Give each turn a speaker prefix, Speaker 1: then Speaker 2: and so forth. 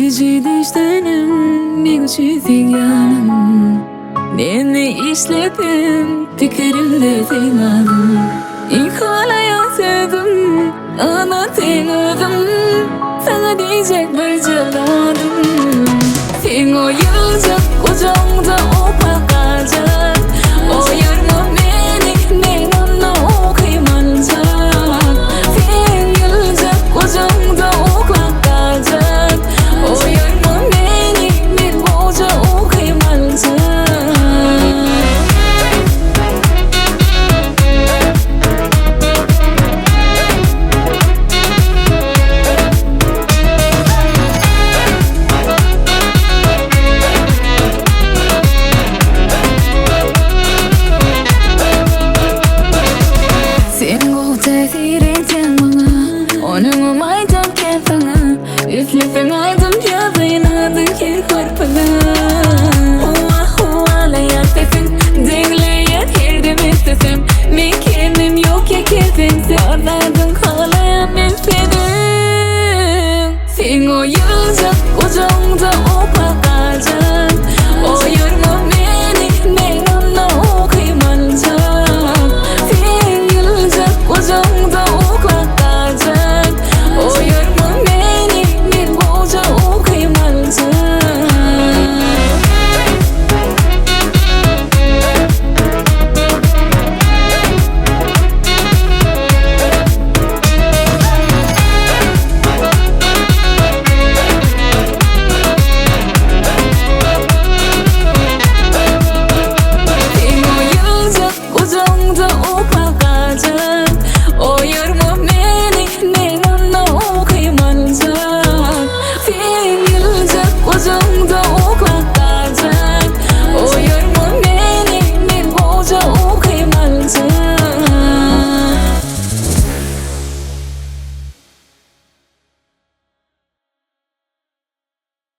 Speaker 1: Gidiştenim bir güçlü yanım. Ne işledim fikrimde değmedim. İlk hayatım anlatamadım. Sana diyecek bir cevabım. Sen o yılcak ucunda o bakacak. O yarma beni ne bana okuymayacak. Sen yılcak ucunda o bakacak. O yarma beni bir boca okuymayacak. Onun maydan kefana, üflefin aydım yadıynadı ki korpana. Hua layat efin, dinleyet hirdim istesem. Mekenim yok ya kefinse, ağlardım kalayan menfedim. Sen o yılcak ucunda o bakacak. O yorma beni ne bana okuymayacak. Sen yılcak ucunda o bakacak. O yorma beni bir boca okuymayacak. Sen o yılcak ucunda o bakacak.